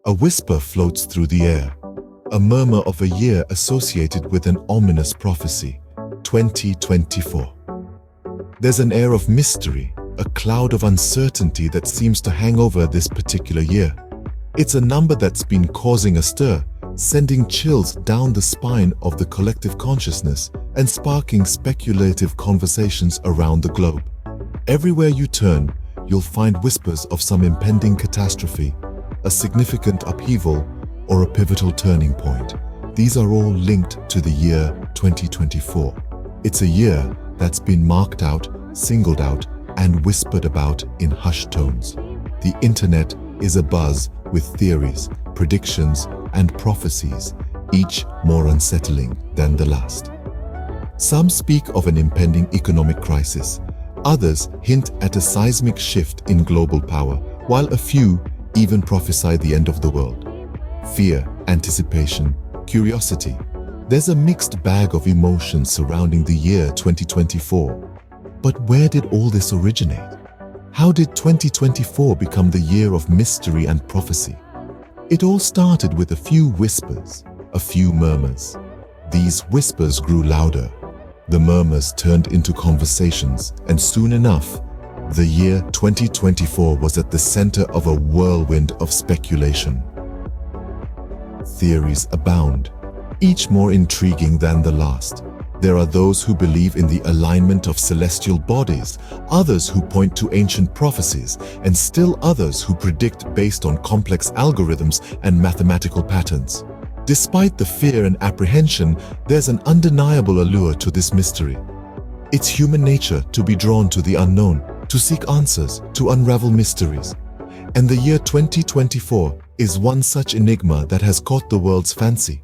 A whisper floats through the air, a murmur of a year associated with an ominous prophecy, 2024. There's an air of mystery, a cloud of uncertainty that seems to hang over this particular year. It's a number that's been causing a stir, sending chills down the spine of the collective consciousness and sparking speculative conversations around the globe. Everywhere you turn, you'll find whispers of some impending catastrophe, a significant upheaval, or a pivotal turning point. These are all linked to the year 2024. It's a year that's been marked out, singled out, and whispered about in hushed tones. The internet is abuzz with theories, predictions, and prophecies, each more unsettling than the last. Some speak of an impending economic crisis. Others hint at a seismic shift in global power, while a few even prophesy the end of the world. Fear, anticipation, curiosity. There's a mixed bag of emotions surrounding the year 2024. But where did all this originate? How did 2024 become the year of mystery and prophecy? It all started with a few whispers, a few murmurs. These whispers grew louder. The murmurs turned into conversations, and soon enough, the year 2024 was at the center of a whirlwind of speculation. Theories abound, each more intriguing than the last. There are those who believe in the alignment of celestial bodies, others who point to ancient prophecies, and still others who predict based on complex algorithms and mathematical patterns. Despite the fear and apprehension, there's an undeniable allure to this mystery. It's human nature to be drawn to the unknown, to seek answers, to unravel mysteries. And the year 2024 is one such enigma that has caught the world's fancy.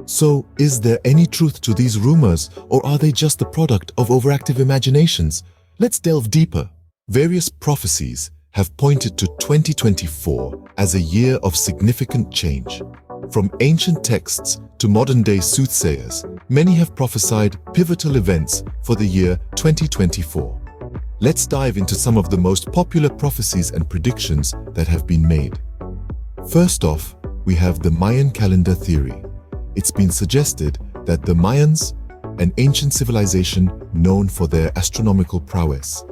So, is there any truth to these rumors, or are they just the product of overactive imaginations? Let's delve deeper. Various prophecies have pointed to 2024 as a year of significant change. From ancient texts to modern-day soothsayers, many have prophesied pivotal events for the year 2024. Let's dive into some of the most popular prophecies and predictions that have been made. First off, we have the Mayan calendar theory. It's been suggested that the Mayans, an ancient civilization known for their astronomical prowess,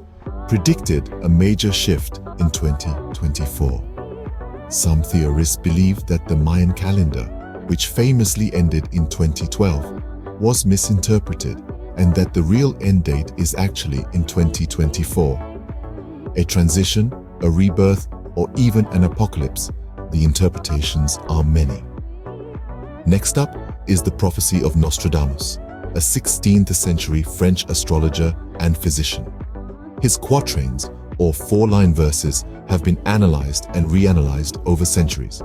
predicted a major shift in 2024. Some theorists believe that the Mayan calendar, which famously ended in 2012, was misinterpreted and that the real end date is actually in 2024. A transition, a rebirth, or even an apocalypse, the interpretations are many. Next up is the prophecy of Nostradamus, a 16th century French astrologer and physician. His quatrains, or four-line verses, have been analyzed and reanalyzed over centuries.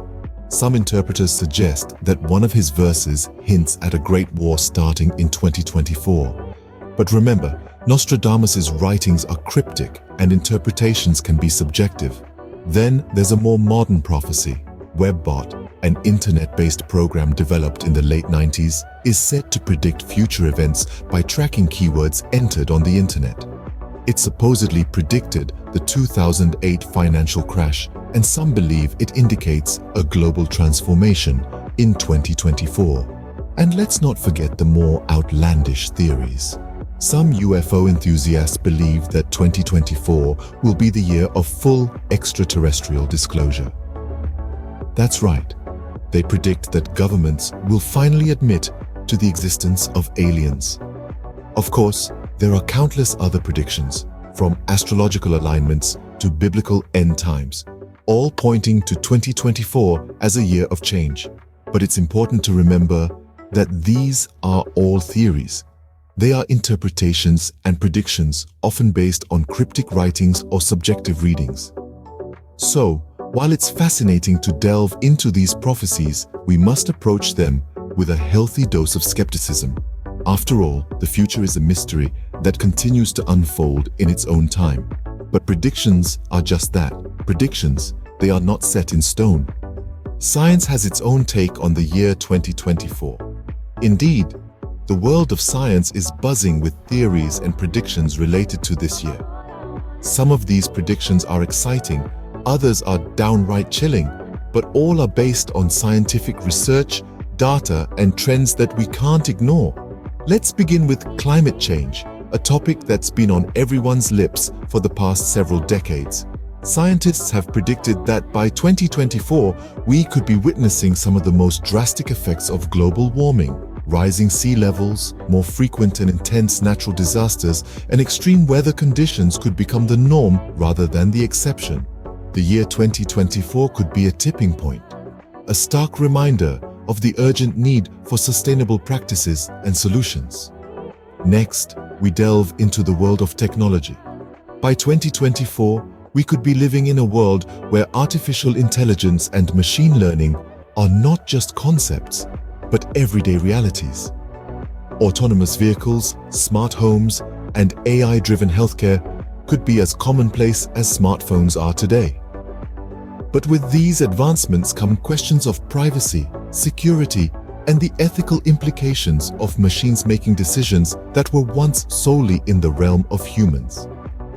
Some interpreters suggest that one of his verses hints at a great war starting in 2024. But remember, Nostradamus's writings are cryptic and interpretations can be subjective. Then there's a more modern prophecy. WebBot, an internet-based program developed in the late 90s, is said to predict future events by tracking keywords entered on the internet. It supposedly predicted the 2008 financial crash, and some believe it indicates a global transformation in 2024. And let's not forget the more outlandish theories. Some UFO enthusiasts believe that 2024 will be the year of full extraterrestrial disclosure. That's right. They predict that governments will finally admit to the existence of aliens. Of course, there are countless other predictions, from astrological alignments to biblical end times, all pointing to 2024 as a year of change. But it's important to remember that these are all theories. They are interpretations and predictions, often based on cryptic writings or subjective readings. So, while it's fascinating to delve into these prophecies, we must approach them with a healthy dose of skepticism. After all, the future is a mystery that continues to unfold in its own time. But predictions are just that, predictions. They are not set in stone. Science has its own take on the year 2024. Indeed, the world of science is buzzing with theories and predictions related to this year. Some of these predictions are exciting, others are downright chilling, but all are based on scientific research, data, and trends that we can't ignore. Let's begin with climate change, a topic that's been on everyone's lips for the past several decades. Scientists have predicted that by 2024, we could be witnessing some of the most drastic effects of global warming. Rising sea levels, more frequent and intense natural disasters, and extreme weather conditions could become the norm rather than the exception. The year 2024 could be a tipping point, a stark reminder of the urgent need for sustainable practices and solutions. Next, we delve into the world of technology. By 2024, we could be living in a world where artificial intelligence and machine learning are not just concepts, but everyday realities. Autonomous vehicles, smart homes, and AI-driven healthcare could be as commonplace as smartphones are today. But with these advancements come questions of privacy, security, and the ethical implications of machines making decisions that were once solely in the realm of humans.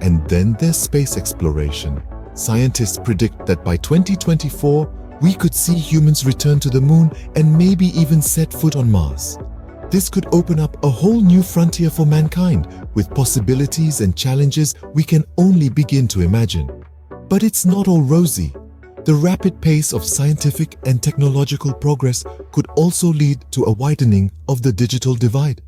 And then there's space exploration. Scientists predict that by 2024, we could see humans return to the moon and maybe even set foot on Mars. This could open up a whole new frontier for mankind, with possibilities and challenges we can only begin to imagine. But it's not all rosy. The rapid pace of scientific and technological progress could also lead to a widening of the digital divide.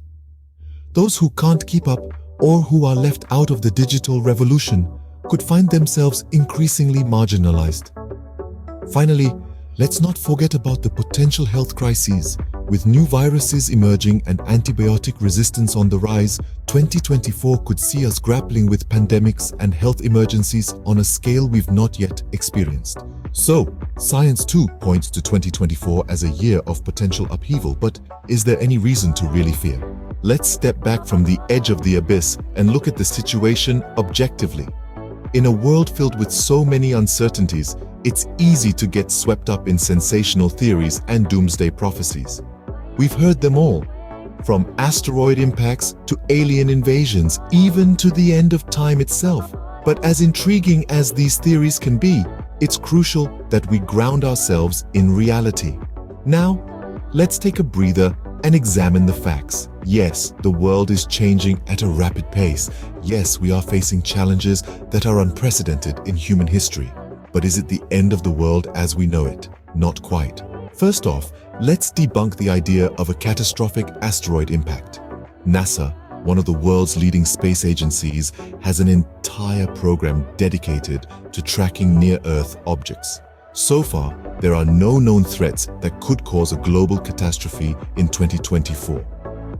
Those who can't keep up or who are left out of the digital revolution could find themselves increasingly marginalized. Finally, let's not forget about the potential health crises. With new viruses emerging and antibiotic resistance on the rise, 2024 could see us grappling with pandemics and health emergencies on a scale we've not yet experienced. So, science too points to 2024 as a year of potential upheaval, but is there any reason to really fear? Let's step back from the edge of the abyss and look at the situation objectively. In a world filled with so many uncertainties, it's easy to get swept up in sensational theories and doomsday prophecies. We've heard them all, from asteroid impacts to alien invasions, even to the end of time itself. But as intriguing as these theories can be, it's crucial that we ground ourselves in reality. Now, let's take a breather and examine the facts. Yes, the world is changing at a rapid pace. Yes, we are facing challenges that are unprecedented in human history. But is it the end of the world as we know it? Not quite. First off, let's debunk the idea of a catastrophic asteroid impact. NASA, one of the world's leading space agencies, has an entire program dedicated to tracking near-Earth objects. So far, there are no known threats that could cause a global catastrophe in 2024.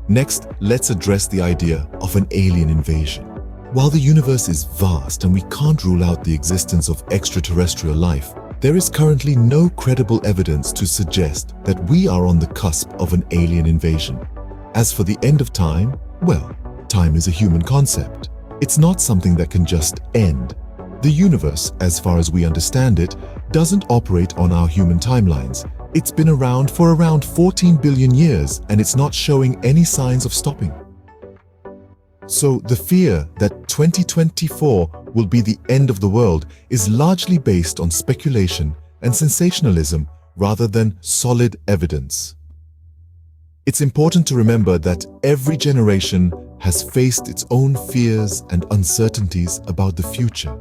Next, let's address the idea of an alien invasion. While the universe is vast and we can't rule out the existence of extraterrestrial life, there is currently no credible evidence to suggest that we are on the cusp of an alien invasion. As for the end of time, well, time is a human concept. It's not something that can just end. The universe, as far as we understand it, doesn't operate on our human timelines. It's been around for around 14 billion years and it's not showing any signs of stopping. So the fear that 2024 will be the end of the world is largely based on speculation and sensationalism rather than solid evidence. It's important to remember that every generation has faced its own fears and uncertainties about the future.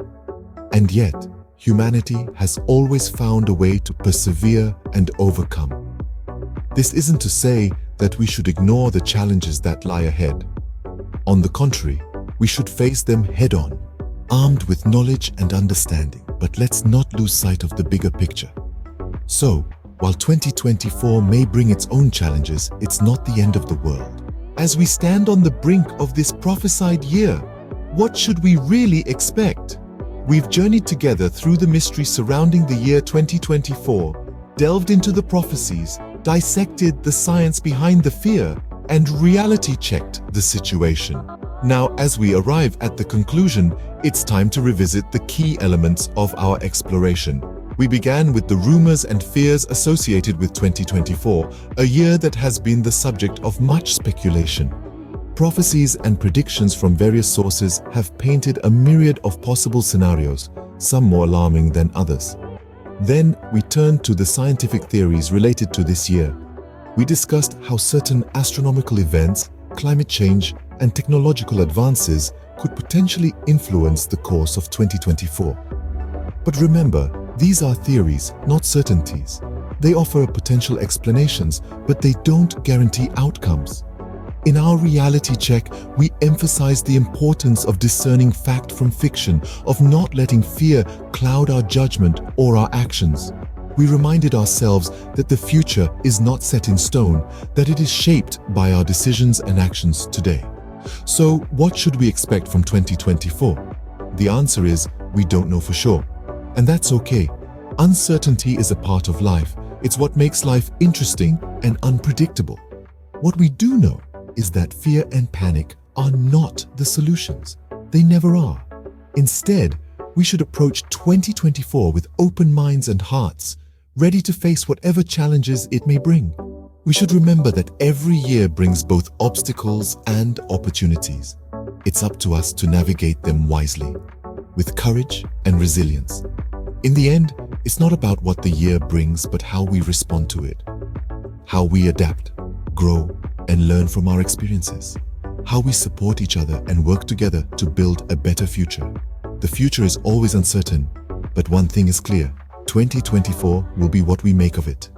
And yet, humanity has always found a way to persevere and overcome. This isn't to say that we should ignore the challenges that lie ahead. On the contrary, we should face them head-on, armed with knowledge and understanding. But let's not lose sight of the bigger picture. So, while 2024 may bring its own challenges, it's not the end of the world. As we stand on the brink of this prophesied year, what should we really expect? We've journeyed together through the mystery surrounding the year 2024, delved into the prophecies, dissected the science behind the fear, and reality-checked the situation. Now, as we arrive at the conclusion, it's time to revisit the key elements of our exploration. We began with the rumors and fears associated with 2024, a year that has been the subject of much speculation. Prophecies and predictions from various sources have painted a myriad of possible scenarios, some more alarming than others. Then we turned to the scientific theories related to this year. We discussed how certain astronomical events, climate change, and technological advances could potentially influence the course of 2024. But remember, these are theories, not certainties. They offer potential explanations, but they don't guarantee outcomes. In our reality check, we emphasize the importance of discerning fact from fiction, of not letting fear cloud our judgment or our actions. We reminded ourselves that the future is not set in stone, that it is shaped by our decisions and actions today. So, what should we expect from 2024? The answer is, we don't know for sure. And that's okay. Uncertainty is a part of life. It's what makes life interesting and unpredictable. What we do know is that fear and panic are not the solutions. They never are. Instead, we should approach 2024 with open minds and hearts, ready to face whatever challenges it may bring. We should remember that every year brings both obstacles and opportunities. It's up to us to navigate them wisely, with courage and resilience. In the end, it's not about what the year brings, but how we respond to it. How we adapt, grow, and learn from our experiences. How we support each other and work together to build a better future. The future is always uncertain, but one thing is clear: 2024 will be what we make of it.